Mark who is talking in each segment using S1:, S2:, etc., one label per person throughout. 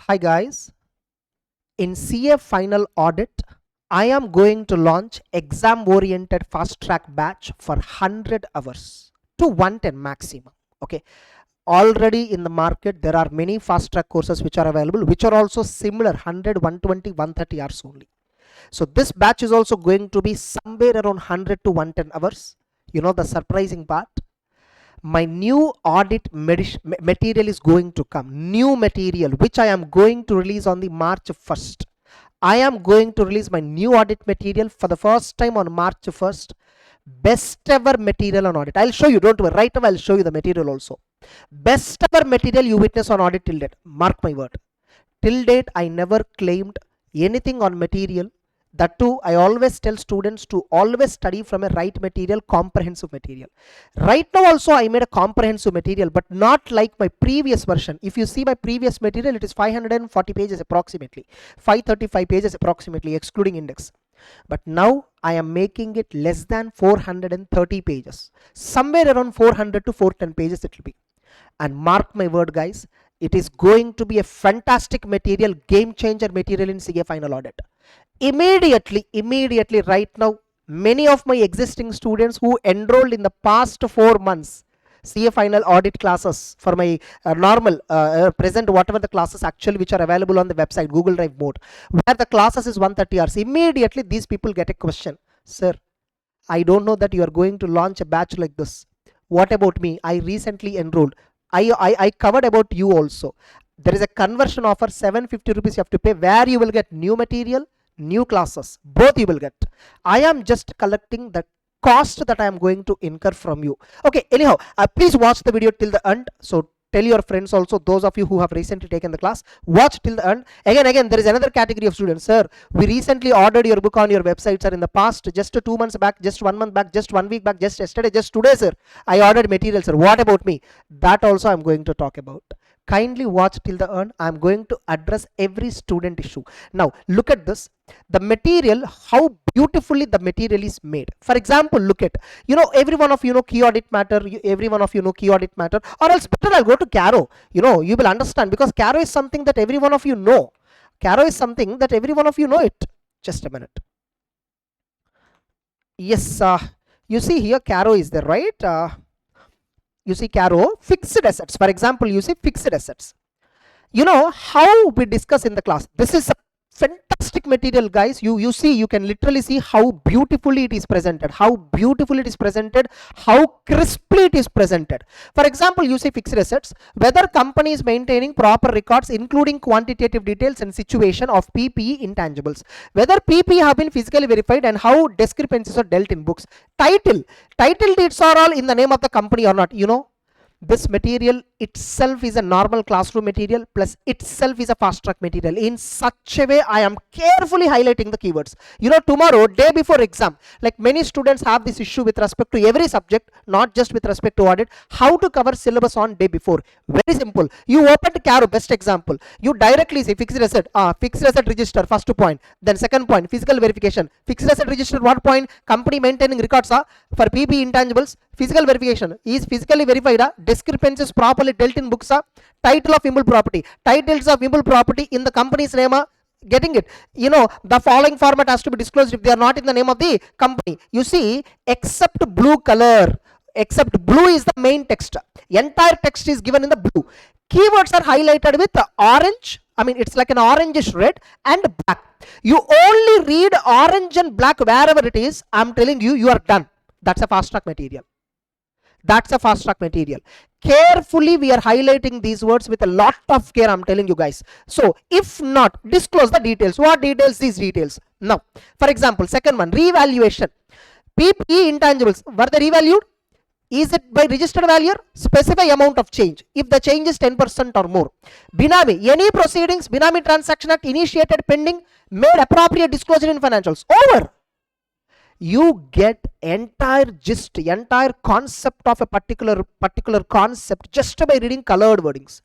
S1: Hi guys, in CA final audit, I am going to launch exam oriented fast track batch for 100 hours to 110 maximum. Okay, already in the market there are many fast track courses which are available, which are also similar 100, 120, 130 hours only. So this batch is also going to be somewhere around 100 to 110 hours. You know the surprising part, my new audit material is going to come, new material which I am going to release on the March 1st. I am going to release my new audit material for the first time on March 1st. Best ever material on audit. I'll show you, don't worry, right now I'll show you the material also. Best ever material you witness on audit till date. Mark my word. Till date I never claimed anything on material. That too, I always tell students to always study from a right material, comprehensive material. Right now also I made a comprehensive material, but not like my previous version. If you see my previous material, it is 540 pages approximately, 535 pages approximately, excluding index. But now I am making it less than 430 pages, somewhere around 400 to 410 pages it will be. And mark my word guys, it is going to be a fantastic material, game changer material in CA final audit. Immediately right now, many of my existing students who enrolled in the past 4 months CA final audit classes for my normal present whatever the classes actually which are available on the website Google Drive mode, where the classes is 130 hours, immediately these people get a question, sir, I don't know that you are going to launch a batch like this. What about me? I recently enrolled. I covered about you also. There is a conversion offer, 750 rupees you have to pay, where you will get new material, new classes, both you will get. I am just collecting the cost that I am going to incur from you. Okay, anyhow, please watch the video till the end. So tell your friends also, those of you who have recently taken the class, watch till the end. Again, there is another category of students. Sir, we recently ordered your book on your website, sir, in the past, just 2 months back, just 1 month back, just 1 week back, just yesterday, just today, sir, I ordered material, sir. What about me? That also I'm going to talk about. Kindly watch till the end. I'm going to address every student issue. Now look at this, the material, how beautifully the material is made. For example, look at, every one of you know key audit matter, every one of you know key audit matter, or else better I'll go to Caro. You will understand, because Caro is something that every one of you know. Caro is something that every one of you know it. Just a minute. Yes, you see here Caro is there, right? You see Caro, fixed assets. For example, you see fixed assets. You know how we discuss in the class. This is a fantastic material, guys. You see, you can literally see how beautifully it is presented, how beautifully it is presented, how crisply it is presented. For example, you see fixed assets, whether company is maintaining proper records including quantitative details and situation of PPE intangibles, whether PPE have been physically verified, and how discrepancies are dealt in books. Title deeds are all in the name of the company or not. This material itself is a normal classroom material, plus itself is a fast track material. In such a way, I am carefully highlighting the keywords. Tomorrow, day before exam, like many students have this issue with respect to every subject, not just with respect to audit, how to cover syllabus on day before. Very simple. You open to Caro, best example. You directly see fixed asset, register, first point. Then second point, physical verification. Fixed asset register, what point? Company maintaining records for PP intangibles. Physical verification is physically verified, discrepancies properly dealt in books, title of immovable property, titles of immovable property in the company's name, getting it. The following format has to be disclosed if they are not in the name of the company. You see, except blue color, except blue is the main text, entire text is given in the blue. Keywords are highlighted with orange, it's like an orangish red and black. You only read orange and black wherever it is. I'm telling you, you are done. That's a fast track material. That's a fast track material. Carefully we are highlighting these words with a lot of care, I'm telling you guys. So if not, disclose the details. What details? These details. Now, for example, second one, revaluation. PPE intangibles, were they revalued? Is it by registered value? Specify amount of change if the change is 10% or more. Binami, any proceedings, Binami Transaction Act initiated pending, made appropriate disclosure in financials. Over. You get entire gist, entire concept of a particular concept just by reading colored wordings.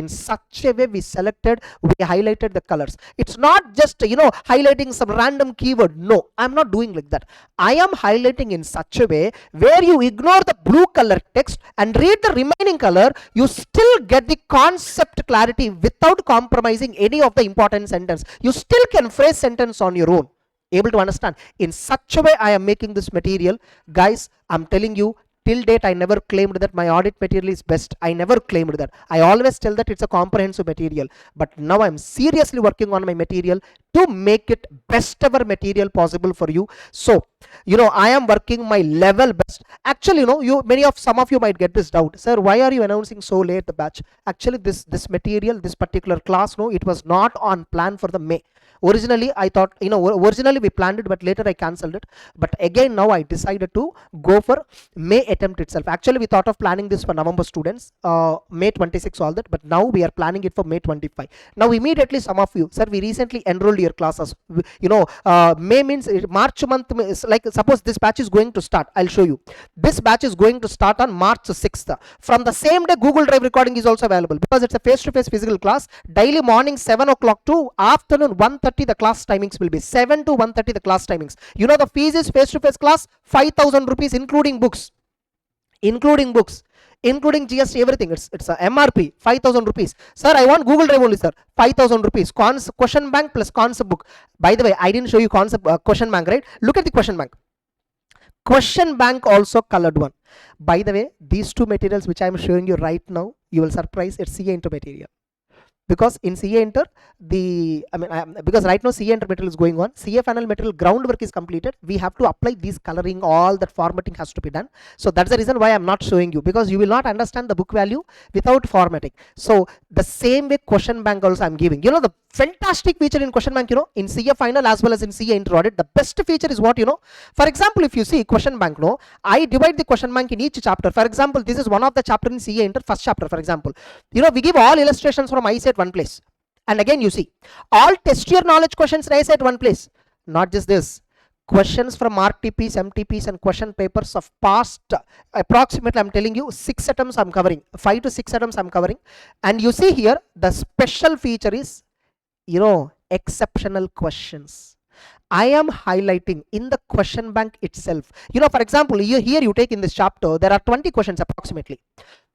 S1: In such a way we selected, we highlighted the colors. It's not just, you know, highlighting some random keyword. No, I'm not doing like that. I am highlighting in such a way where you ignore the blue color text and read the remaining color, you still get the concept clarity without compromising any of the important sentence. You still can phrase sentence on your own. Able to understand? In such a way I am making this material. Guys, I'm telling you, till date I never claimed that my audit material is best. I never claimed that. I always tell that it's a comprehensive material, but now I'm seriously working on my material to make it best ever material possible for you. So, you know, I am working my level best. Actually, you know, some of you might get this doubt, sir, why are you announcing so late the batch? Actually, this material, this particular class, no, it was not on plan for the May. Originally I thought, you know, originally we planned it, but later I cancelled it. But again now I decided to go for May attempt itself. Actually we thought of planning this for November students, May 26, all that, but now we are planning it for May 25. Now immediately some of you, sir, we recently enrolled your classes. You know, May means March month is like, suppose this batch is going to start, I'll show you. This batch is going to start on March 6th. From the same day Google Drive recording is also available, because it's a face-to-face physical class. Daily morning 7 o'clock to afternoon 1:30 the class timings will be. 7 to 1:30 the class timings. You know, the fees is face-to-face class 5,000 rupees including books, including GST, everything. It's a MRP 5,000 rupees. Sir, I want Google Drive only, sir. 5,000 rupees. Question bank plus concept book. By the way, I didn't show you concept question bank, right? Look at the question bank. Question bank also colored one. By the way, these two materials which I am showing you right now, you will surprise, it's CA Inter material. Because in CA Inter, because right now CA Inter material is going on, CA final material groundwork is completed. We have to apply these coloring, all that formatting has to be done. So that's the reason why I'm not showing you, because you will not understand the book value without formatting. So the same way question bank also I'm giving. You know, the fantastic feature in question bank, you know, in CA final as well as in CA Inter audit, the best feature is what, you know, for example, if you see question bank, no, I divide the question bank in each chapter. For example, this is one of the chapter in CA Inter, first chapter, for example. You know, we give all illustrations from ICE at one place. And again, you see, all test your knowledge questions raised at one place. Not just this, questions from RTPs, MTPs and question papers of past, approximately I'm telling you 6 attempts I'm covering, 5 to 6 attempts I'm covering. And you see here, the special feature is, you know, exceptional questions. I am highlighting in the question bank itself. You know, for example, here you take in this chapter, there are 20 questions approximately.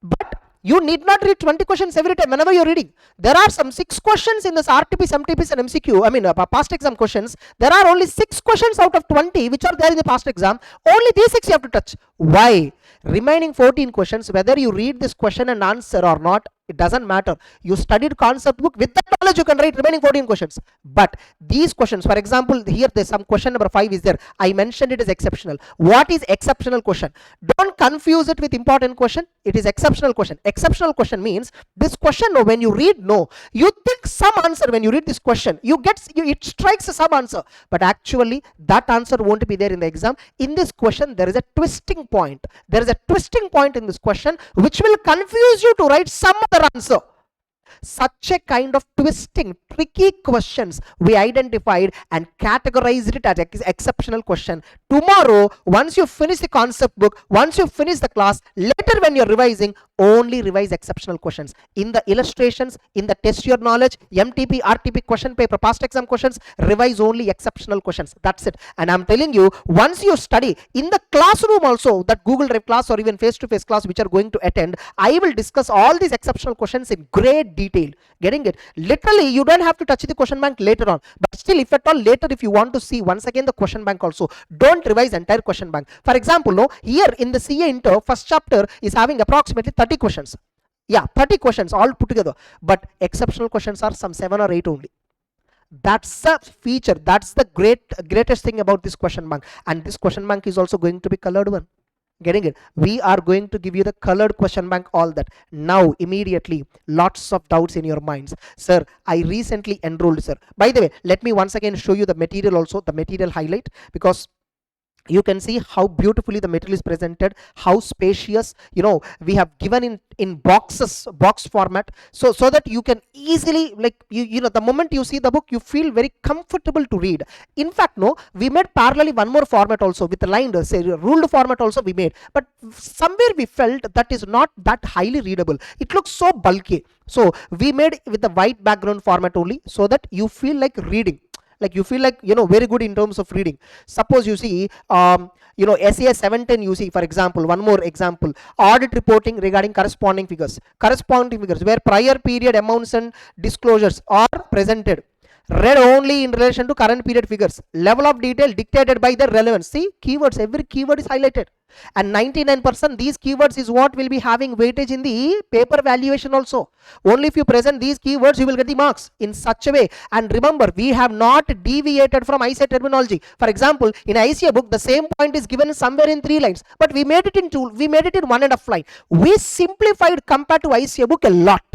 S1: But you need not read 20 questions every time whenever you're reading. There are some 6 questions in this RTPs, MTPs and MCQ, past exam questions. There are only 6 questions out of 20 which are there in the past exam. Only these 6 you have to touch. Why? Remaining 14 questions, whether you read this question and answer or not, it doesn't matter. You studied concept book, with that knowledge you can write remaining 14 questions. But these questions, for example, here there's some question number 5 is there. I mentioned it as exceptional. What is exceptional question? Don't confuse it with important question. It is exceptional question. Exceptional question means this question, no, when you read, no, you think some answer when you read this question, it strikes some answer, but actually that answer won't be there in the exam. In this question there is a twisting point. There is a twisting point in this question which will confuse you to write some other answer. Such a kind of twisting, tricky questions we identified and categorized it as exceptional question. Tomorrow, once you finish the concept book, once you finish the class, later when you're revising, only revise exceptional questions. In the illustrations, in the test your knowledge, MTP, RTP question paper, past exam questions, revise only exceptional questions. That's it. And I'm telling you, once you study in the classroom also, that Google Drive class or even face-to-face class which are going to attend, I will discuss all these exceptional questions in great detail. Getting it? Literally, you don't have to touch the question bank later on. But still, if at all later, if you want to see once again the question bank also, don't revise entire question bank. For example, no, here in the CA Inter, first chapter is having approximately 30 questions. Yeah, 30 questions all put together. But exceptional questions are some 7 or 8 only. That's a feature. That's the greatest thing about this question bank. And this question bank is also going to be colored one. Getting it? We are going to give you the colored question bank, all that. Now immediately lots of doubts in your minds. Sir, I recently enrolled, sir. By the way, let me once again show you the material also, the material highlight, because You can see how beautifully the material is presented, how spacious, we have given in box format, so that you can easily, like, the moment you see the book, you feel very comfortable to read. In fact, no, we made parallelly one more format also with the lined, say, ruled format also we made, but somewhere we felt that is not that highly readable. It looks so bulky, so we made with the white background format only, so that you feel like reading, like you feel like, very good in terms of reading. Suppose you see, SAS 710, you see, for example, one more example, audit reporting regarding corresponding figures where prior period amounts and disclosures are presented, read only in relation to current period figures, level of detail dictated by the relevance. See, keywords, every keyword is highlighted, and 99% these keywords is what will be having weightage in the paper valuation also. Only if you present these keywords, you will get the marks in such a way. And remember, we have not deviated from ICA terminology. For example, in ICA book, the same point is given somewhere in 3 lines, but we made it in 1.5 line. We simplified compared to ICA book a lot.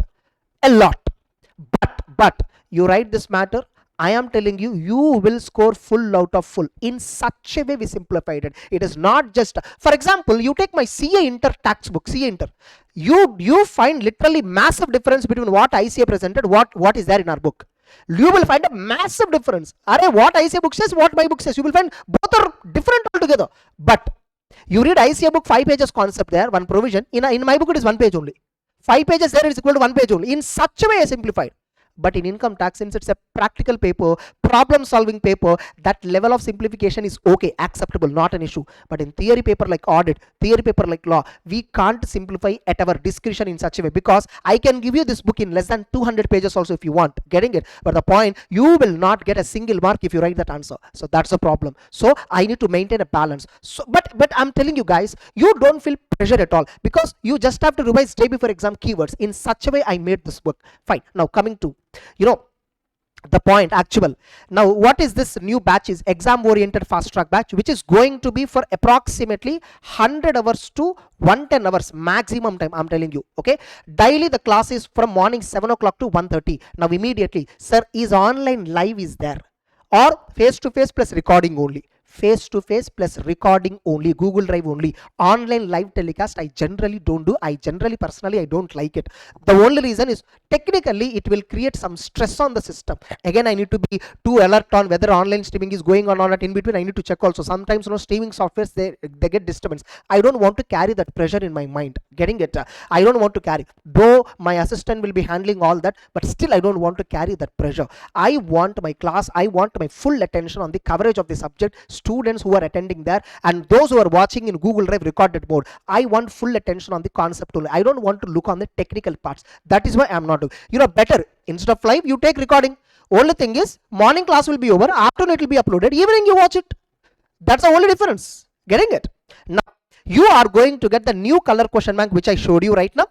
S1: But you write this matter, I am telling you, you will score full out of full. In such a way we simplified it. It is not just, for example, you take my CA Inter tax book, CA Inter, you find literally massive difference between what ICA presented, what is there in our book. You will find a massive difference. What ICA book says, what my book says, you will find both are different altogether. But you read ICA book, 5 pages concept there, one provision. In my book it is 1 page only. 5 pages there is equal to 1 page only. In such a way I simplified. But in income tax, since it's a practical paper, problem solving paper, that level of simplification is okay, acceptable, not an issue. But in theory paper like audit, theory paper like law, we can't simplify at our discretion in such a way, because I can give you this book in less than 200 pages also if you want, getting it. But the point, you will not get a single mark if you write that answer. So that's a problem. So I need to maintain a balance. So but I'm telling you guys, you don't feel pressure at all, because you just have to revise day before exam keywords. In such a way I made this book. Fine. Now coming to, the point actual. Now what is this new batch is exam oriented fast track batch, which is going to be for approximately 100 hours to 110 hours maximum time, I'm telling you. Okay, daily the class is from morning 7 o'clock to 1:30. Now immediately, sir, is online live is there or face to face plus recording only? Face to face plus recording only, Google Drive only. Online live telecast I generally don't do. I personally don't like it. The only reason is technically it will create some stress on the system. Again, I need to be too alert on whether online streaming is going on or not. In between I need to check also. Sometimes streaming softwares, they get disturbance. I don't want to carry that pressure in my mind, getting it. I don't want to carry, though my assistant will be handling all that, but still I don't want to carry that pressure. I want my class, I want my full attention on the coverage of the subject, students who are attending there, and those who are watching in Google Drive recorded mode. I want full attention on the concept only. I don't want to look on the technical parts. That is why I'm not doing. Better instead of live, you take recording. Only thing is, morning class will be over, afternoon it will be uploaded, evening you watch it. That's the only difference. Getting it? Now you are going to get the new color question bank, which I showed you right now.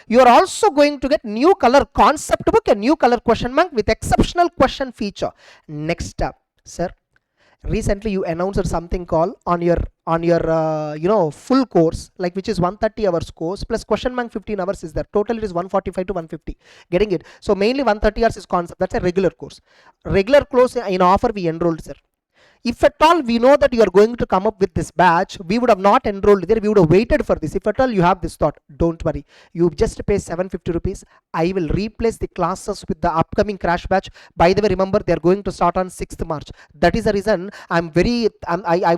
S1: You are also going to get new color concept book and new color question bank with exceptional question feature. Next up, sir, recently you announced something called on your full course, like, which is 130 hours course plus question bank 15 hours is there. Total it is 145 to 150, getting it. So mainly 130 hours is concept. That's a regular course. Regular course in offer we enrolled, sir. If at all we know that you are going to come up with this batch, we would have not enrolled there, we would have waited for this. If at all you have this thought, don't worry, you just pay 750 rupees. I will replace the classes with the upcoming crash batch. By the way, remember, they are going to start on 6th March. That is the reason I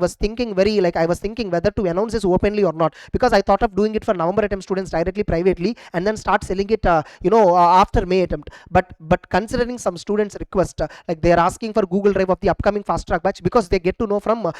S1: was thinking whether to announce this openly or not, because I thought of doing it for November attempt students directly privately and then start selling it after May attempt. But considering some students request, like they are asking for Google Drive of the upcoming fast track batch, because they get to know from the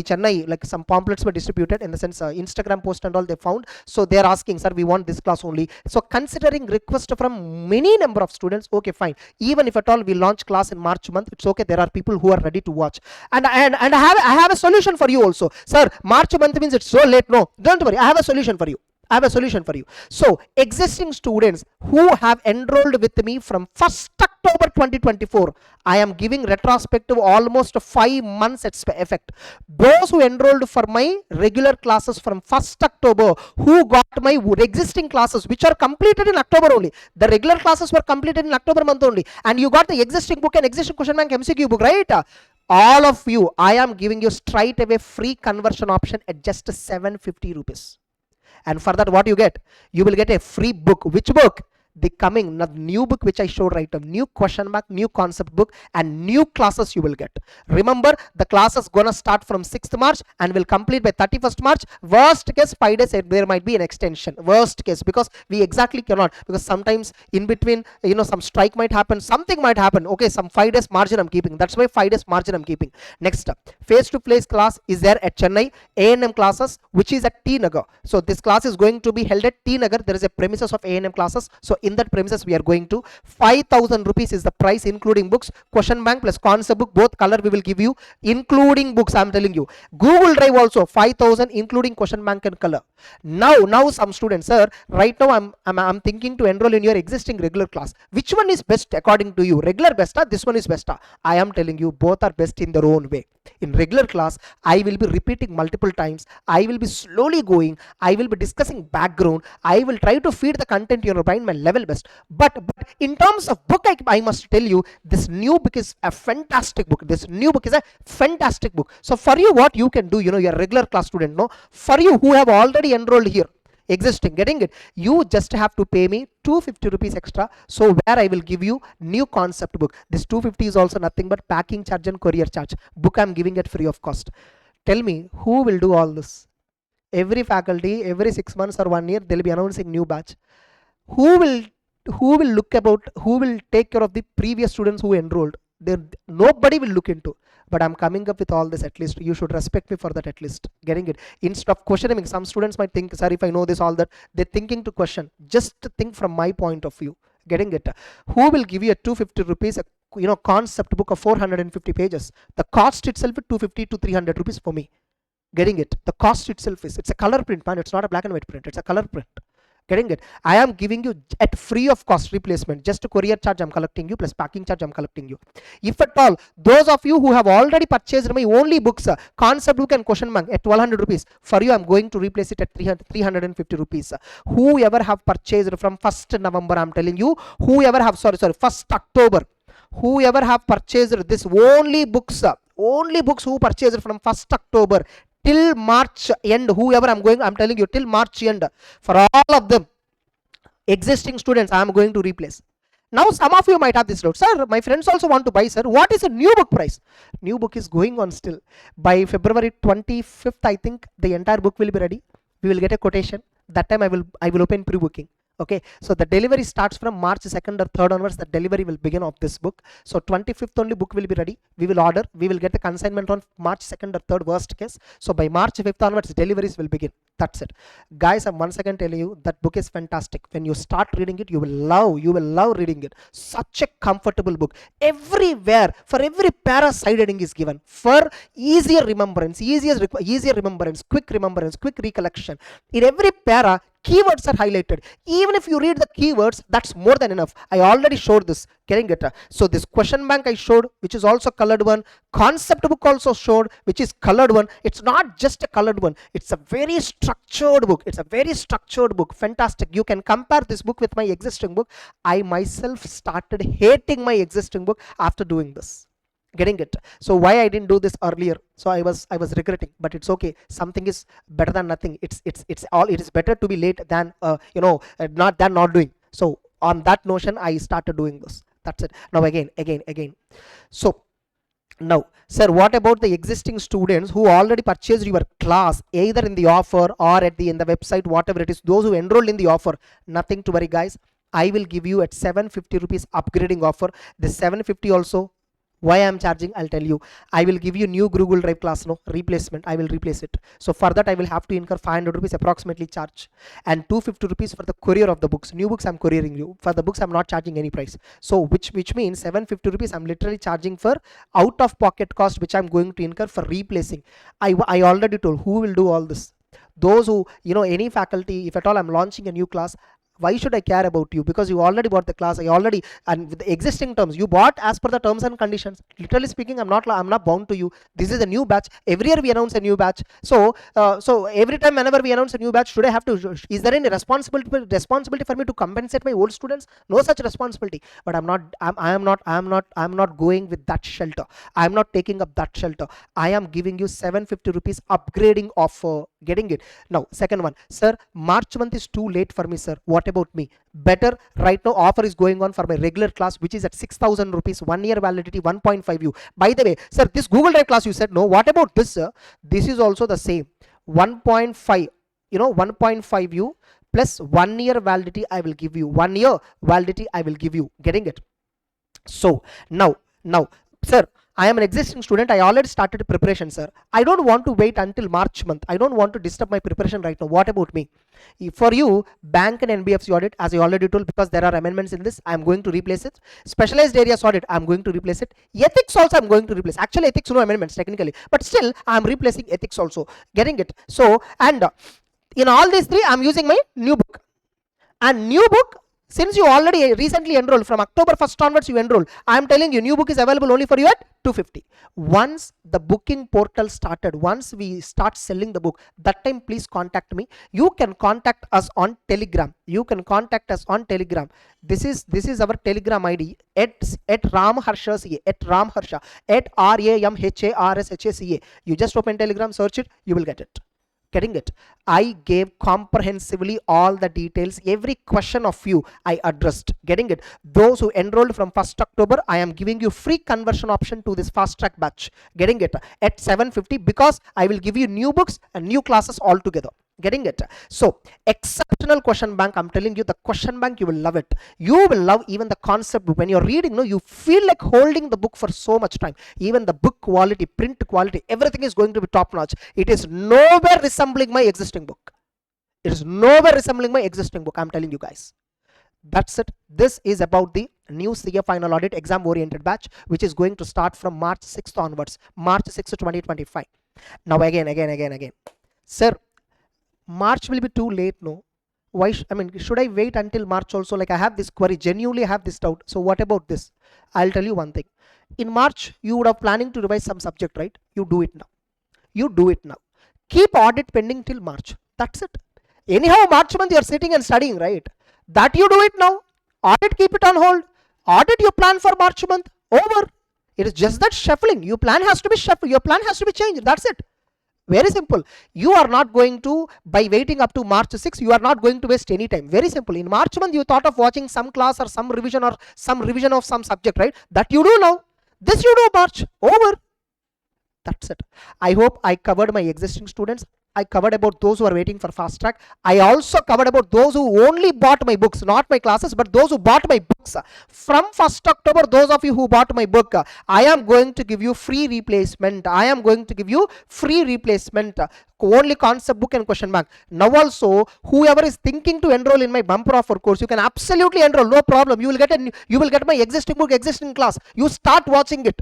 S1: Chennai, like some pamphlets were distributed, in the sense Instagram post and all they found. So they are asking, sir, we want this class only. So considering request from many number of students, okay, fine, even if at all we launch class in March month, it's okay, there are people who are ready to watch. And I have a solution for you also. Sir, March month means it's so late. No, don't worry, I have a solution for you. So existing students who have enrolled with me from 1st October 2024, I am giving retrospective almost 5 months effect. Those who enrolled for my regular classes from 1st October, who got my existing classes, which are completed in October only. The regular classes were completed in October month only, and you got the existing book and existing question bank MCQ book, right? all of you, I am giving you straight away free conversion option at just 750 rupees. And for that, what you get? You will get a free book. Which book? The coming new book which I showed right now, new question bank, new concept book, and new classes you will get. Remember, the class is gonna start from 6th March and will complete by 31st March. Worst case 5 days there might be an extension, worst case, because we exactly cannot, because sometimes in between, you know, some strike might happen, something might happen. Okay, some 5 days margin I'm keeping, that's why 5 days margin I'm keeping. Next up, face-to-face class is there at Chennai. A&M classes, which is at T Nagar. So this class is going to be held at T Nagar. There is a premises of A&M classes. So in that premises we are going to 5,000 rupees is the price, including books, question bank plus concept book, both color we will give you, including books. I'm telling you, Google Drive also 5,000 including question bank and color. Now some students, sir, right now I'm thinking to enroll in your existing regular class. Which one is best according to you? Regular best, this one is best? I am telling you, both are best in their own way. In regular class, I will be repeating multiple times, I will be slowly going, I will be discussing background, I will try to feed the content in your brain my level best. But in terms of book, I must tell you, this new book is a fantastic book. This new book is a fantastic book. So for you, what you can do, you know, you're a regular class student, no? For you who have already enrolled here, existing, getting it, you just have to pay me 250 rupees extra. So where I will give you new concept book. This 250 is also nothing but packing charge and courier charge. Book I'm giving it free of cost. Tell me, who will do all this? Every faculty, every 6 months or 1 year, they'll be announcing new batch. Who will take care of the previous students who enrolled? Nobody will look into. But I'm coming up with all this. At least you should respect me for that, at least, getting it. Instead of questioning, some students might think, sir, if I know this, all that, they're thinking to question. Just think from my point of view, getting it. Who will give you a 250 rupees, you know, concept book of 450 pages? The cost itself is 250 to 300 rupees for me, getting it. The cost itself is, it's a color print, man. It's not a black and white print, it's a color print, getting it. I am giving you at free of cost replacement. Just a courier charge I'm collecting you plus packing charge I'm collecting you. If at all, those of you who have already purchased my only books, concept book and question bank at 1200 rupees, for you I'm going to replace it at 350 rupees. Whoever have purchased from 1st November, I'm telling you, whoever have 1st October, whoever have purchased this only books who purchased from 1st October till March end, whoever I'm telling you, till March end, for all of them, existing students, I am going to replace. Now some of you might have this doubt, sir, my friends also want to buy, sir, what is a new book price? New book is going on still. By February 25th, I think the entire book will be ready. We will get a quotation. That time I will open pre-booking. Okay, so the delivery starts from March 2nd or 3rd onwards. The delivery will begin of this book. So 25th only book will be ready. We will order, we will get the consignment on March 2nd or 3rd, worst case. So by March 5th onwards, deliveries will begin. That's it, guys. I'm once again telling you, that book is fantastic. When you start reading it, you will love reading it. Such a comfortable book. Everywhere, for every para, side heading is given for easier remembrance, quick remembrance, quick recollection. In every para, keywords are highlighted. Even if you read the keywords, that's more than enough. I already showed this, getting it. So this question bank I showed, which is also colored one. Concept book also showed, which is colored one. It's not just a colored one, it's a very structured book. Fantastic. You can compare this book with my existing book. I myself started hating my existing book after doing this, getting it. So why I didn't do this earlier? So I was regretting, but it's okay. Something is better than nothing. It is better to be late than not doing. So on that notion, I started doing this. That's it. Now again. So now, sir, what about the existing students who already purchased your class, either in the offer or in the website, whatever it is, those who enrolled in the offer? Nothing to worry, guys. I will give you at 750 rupees upgrading offer. This 750 also, why I am charging, I'll tell you. I will give you new Google Drive class, no replacement. I will replace it. So for that, I will have to incur 500 rupees approximately charge, and 250 rupees for the courier of the books. New books I'm couriering you. For the books, I'm not charging any price. So which means 750 rupees I'm literally charging for out of pocket cost, which I'm going to incur for replacing. I already told who will do all this. Those who, any faculty, if at all I'm launching a new class, Why should I care about you? Because you already bought the class. I already, and with the existing terms, you bought as per the terms and conditions. Literally speaking, I'm not bound to you. This is a new batch. Every year we announce a new batch. So every time whenever we announce a new batch, should I have to? Is there any responsibility for me to compensate my old students? No such responsibility. But I'm not going with that shelter. I'm not taking up that shelter. I am giving you 750 rupees upgrading offer. Getting it? Now, second one, sir, March month is too late for me, sir. What about me? Better, right now offer is going on for my regular class, which is at 6,000 rupees, 1 year validity, 1.5 U. By the way, sir, this Google Drive class you said no. What about this, sir? This is also the same, 1.5, 1.5 U plus 1 year validity I will give you. 1 year validity I will give you. Getting it? So now, sir, I am an existing student. I already started preparation, sir. I don't want to wait until March month. I don't want to disturb my preparation right now. What about me? For you, bank and NBFC audit, as I already told, because there are amendments in this, I am going to replace it. Specialized areas audit, I am going to replace it. Ethics also I am going to replace. Actually, ethics no amendments technically, but still I am replacing ethics also. Getting it? So, and in all these three, I am using my new book. And new book, since you already recently enrolled, from October 1st onwards you enroll, I am telling you, new book is available only for you at 250. Once the booking portal started, once we start selling the book, that time please contact me. You can contact us on Telegram. This is our Telegram ID at caramharsha, at caramharsha, at ramharsha. You just open Telegram, search it, you will get it. Getting it? I gave comprehensively all the details. Every question of you I addressed. Getting it? Those who enrolled from 1st October, I am giving you free conversion option to this fast track batch. Getting it? At 750, because I will give you new books and new classes altogether. Getting it? So exceptional question bank. I'm telling you, the question bank, you will love it. You will love even the concept book. When you're reading, no, you feel like holding the book for so much time. Even the book quality, print quality, everything is going to be top notch. It is nowhere resembling my existing book. It is nowhere resembling my existing book. I'm telling you guys. That's it. This is about the new CA final audit exam oriented batch, which is going to start from March 6th onwards. March 6th, 2025. Now again. Sir, March will be too late, no? Why? Should I wait until March also? Like, I have this query, genuinely have this doubt. So what about this? I'll tell you one thing. In March, you would have planning to revise some subject, right? You do it now. Keep audit pending till March. That's it. Anyhow, March month you're sitting and studying, right? That you do it now. Audit, keep it on hold. Audit, you plan for March month. Over. It is just that shuffling. Your plan has to be shuffled. Your plan has to be changed. That's it. Very simple. You are not going to, by waiting up to March 6, you are not going to waste any time. Very simple. In March month, you thought of watching some class or some revision of some subject, right? That you do now. This you do March. Over. That's it. I hope I covered my existing students. I covered about those who are waiting for fast track. I also covered about those who only bought my books, not my classes, but those who bought my books. From 1st October, those of you who bought my book, I am going to give you free replacement. Only concept book and question bank. Now also, whoever is thinking to enroll in my bumper offer course, you can absolutely enroll, no problem. You will get my existing book, existing class. You start watching it.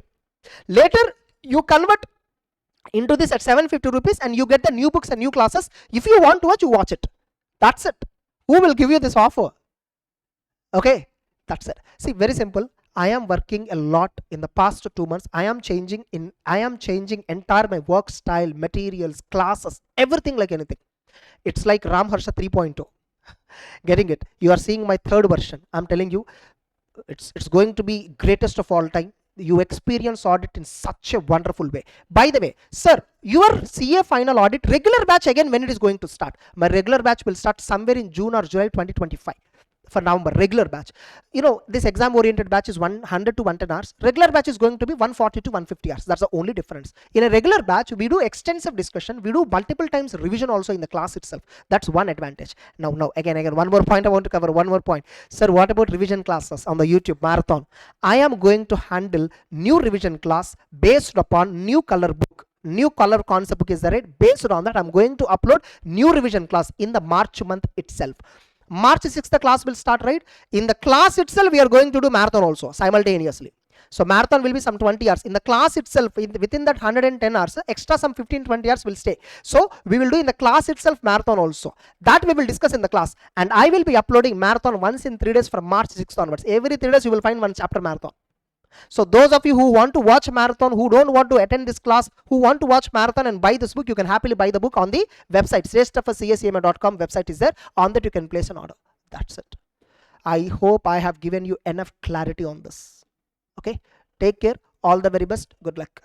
S1: Later, you convert into this at 750 rupees and you get the new books and new classes. If you want to watch, you watch it. That's it. Who will give you this offer? Okay, that's it. See, very simple. I am working a lot in the past 2 months. I am changing entire my work style, materials, classes, everything like anything. It's like Harsha 3.0. Getting it? You are seeing my third version. I'm telling you, it's going to be greatest of all time. You experience audit in such a wonderful way. By the way, sir, your CA final audit regular batch, again, when it is going to start? My regular batch will start somewhere in June or July 2025. For November, regular batch. This exam oriented batch is 100 to 110 hours. Regular batch is going to be 140 to 150 hours. That's the only difference. In a regular batch, we do extensive discussion. We do multiple times revision also in the class itself. That's one advantage. Now, again, one more point I want to cover. One more point. Sir, what about revision classes on the YouTube marathon? I am going to handle new revision class based upon new color book. New color concept book is there, right? Based on that, I'm going to upload new revision class in the March month itself. March 6th, the class will start, right? In the class itself, we are going to do marathon also simultaneously. So marathon will be some 20 hours. In the class itself, within that 110 hours, extra some 15-20 hours will stay. So we will do in the class itself marathon also. That we will discuss in the class. And I will be uploading marathon once in 3 days from March 6th onwards. Every 3 days you will find one chapter marathon. So those of you who want to watch marathon, who don't want to attend this class, who want to watch marathon and buy this book, you can happily buy the book on the website. srestafforcsema.com website is there. On that you can place an order. That's it. I hope I have given you enough clarity on this. Okay, take care. All the very best. Good luck.